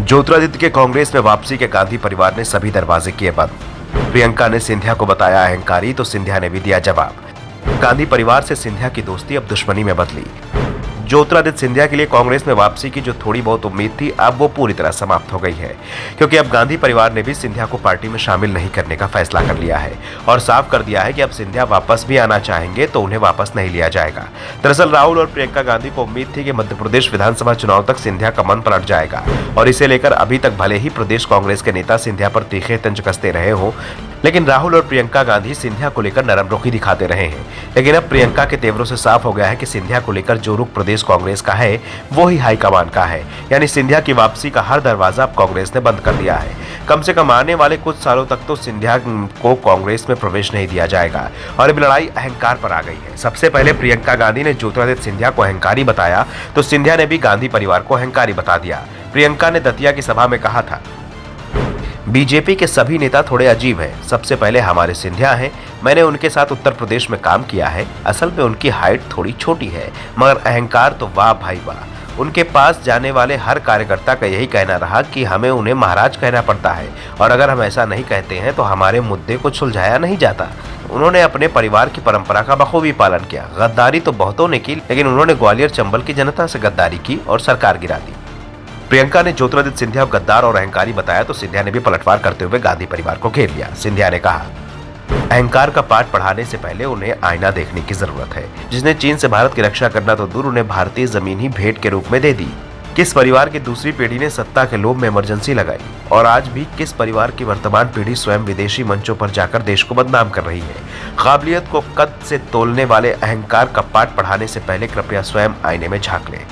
ज्योतिरादित्य के कांग्रेस में वापसी के गांधी परिवार ने सभी दरवाजे किए बंद। प्रियंका ने सिंधिया को बताया अहंकारी, तो सिंधिया ने भी दिया जवाब। गांधी परिवार से सिंधिया की दोस्ती अब दुश्मनी में बदली। ज्योतिरादित्य सिंधिया के लिए कांग्रेस में वापसी की जो थोड़ी बहुत उम्मीद थी, अब वो पूरी तरह समाप्त हो गई है, क्योंकि अब गांधी परिवार ने भी सिंधिया को पार्टी में शामिल नहीं करने का फैसला कर लिया है और साफ कर दिया है कि अब सिंधिया वापस भी आना चाहेंगे तो उन्हें वापस नहीं लिया जाएगा। दरअसल राहुल और प्रियंका गांधी को उम्मीद थी कि मध्य प्रदेश विधानसभा चुनाव तक सिंधिया का मन पलट जाएगा और इसे लेकर अभी तक भले ही प्रदेश कांग्रेस के नेता सिंधिया पर तीखे तंज कसते रहे हों, लेकिन राहुल और प्रियंका गांधी सिंधिया को लेकर नरम रुखी दिखाते रहे हैं। लेकिन अब प्रियंका के तेवरों से साफ हो गया है कि सिंधिया को लेकर जो रुख प्रदेश कांग्रेस का है वो ही हाईकमान का है, यानी सिंधिया की वापसी का हर दरवाजा अब कांग्रेस ने बंद कर दिया है। कम से कम आने वाले कुछ सालों तक तो सिंधिया को कांग्रेस में प्रवेश नहीं दिया जाएगा और अब लड़ाई अहंकार पर आ गई है। सबसे पहले प्रियंका गांधी ने ज्योतिरादित्य सिंधिया को अहंकारी बताया तो सिंधिया ने भी गांधी परिवार को अहंकारी बता दिया। प्रियंका ने दतिया की सभा में कहा था, बीजेपी के सभी नेता थोड़े अजीब हैं। सबसे पहले हमारे सिंधिया हैं, मैंने उनके साथ उत्तर प्रदेश में काम किया है। असल में उनकी हाइट थोड़ी छोटी है, मगर अहंकार तो वाह भाई वाह। उनके पास जाने वाले हर कार्यकर्ता का यही कहना रहा कि हमें उन्हें महाराज कहना पड़ता है और अगर हम ऐसा नहीं कहते हैं तो हमारे मुद्दे को सुलझाया नहीं जाता। उन्होंने अपने परिवार की परंपरा का बखूबी पालन किया। गद्दारी तो बहुतों ने की, लेकिन उन्होंने ग्वालियर चंबल की जनता से गद्दारी की और सरकार गिरा दी। प्रियंका ने ज्योतिरादित्य सिंधिया को गद्दार और अहंकारी बताया तो सिंधिया ने भी पलटवार करते हुए गांधी परिवार को घेर लिया। सिंधिया ने कहा, अहंकार का पाठ पढ़ाने से पहले उन्हें आईना देखने की जरूरत है। जिसने चीन से भारत की रक्षा करना तो दूर, उन्हें भारतीय जमीन ही भेंट के रूप में दे दी। किस परिवार की दूसरी पीढ़ी ने सत्ता के लोभ में इमरजेंसी लगाई और आज भी किस परिवार की वर्तमान पीढ़ी स्वयं विदेशी मंचों पर जाकर देश को बदनाम कर रही है। काबिलियत को कद से तोलने वाले अहंकार का पाठ पढ़ाने से पहले कृपया स्वयं आईने में झांक लें।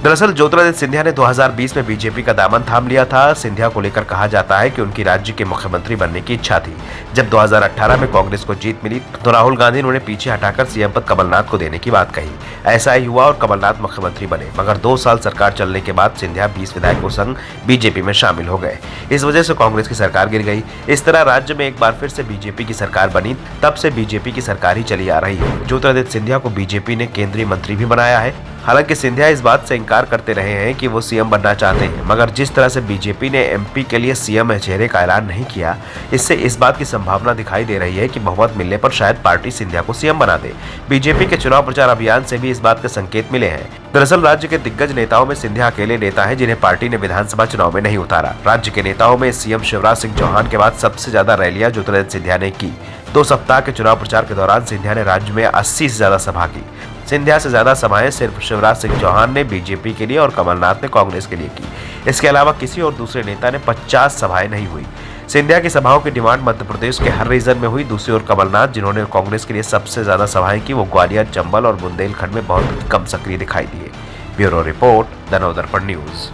दरअसल ज्योतिरादित्य सिंधिया ने 2020 में बीजेपी का दामन थाम लिया था। सिंधिया को लेकर कहा जाता है कि उनकी राज्य के मुख्यमंत्री बनने की इच्छा थी। जब 2018 में कांग्रेस को जीत मिली तो राहुल गांधी ने उन्हें पीछे हटाकर सीएम पद कमलनाथ को देने की बात कही। ऐसा ही हुआ और कमलनाथ मुख्यमंत्री बने, मगर 2 साल सरकार चलने के बाद सिंधिया 20 विधायकों संग बीजेपी में शामिल हो गए। इस वजह से कांग्रेस की सरकार गिर गई। इस तरह राज्य में एक बार फिर से बीजेपी की सरकार बनी। तब से बीजेपी की सरकार ही चली आ रही है। ज्योतिरादित्य सिंधिया को बीजेपी ने केंद्रीय मंत्री भी बनाया है। हालांकि सिंधिया इस बात से इनकार करते रहे हैं कि वो सीएम बनना चाहते हैं, मगर जिस तरह से बीजेपी ने एमपी के लिए सीएम चेहरे का ऐलान नहीं किया, इससे इस बात की संभावना दिखाई दे रही है कि बहुमत मिलने पर शायद पार्टी सिंधिया को सीएम बना दे। बीजेपी के चुनाव प्रचार अभियान से भी इस बात के संकेत मिले हैं। दरअसल राज्य के दिग्गज नेताओं में सिंधिया अकेले नेता है जिन्हें पार्टी ने विधानसभा चुनाव में नहीं उतारा। राज्य के नेताओं में सीएम शिवराज सिंह चौहान के बाद सबसे ज्यादा रैलियां ज्योतिरादित्य सिंधिया ने की। 2 सप्ताह के चुनाव प्रचार के दौरान सिंधिया ने राज्य में 80 से ज्यादा सभा की। सिंधिया से ज्यादा सभाएं सिर्फ शिवराज सिंह चौहान ने बीजेपी के लिए और कमलनाथ ने कांग्रेस के लिए की। इसके अलावा किसी और दूसरे नेता ने 50 सभाएं नहीं हुई। सिंधिया की सभाओं की डिमांड मध्य प्रदेश के हर रीजन में हुई। दूसरी ओर कमलनाथ, जिन्होंने कांग्रेस के लिए सबसे ज्यादा सभाएं की, वो ग्वालियर, चंबल और बुंदेलखंड में बहुत कम सक्रिय दिखाई दिए। Bureau report, the Navdarpan news.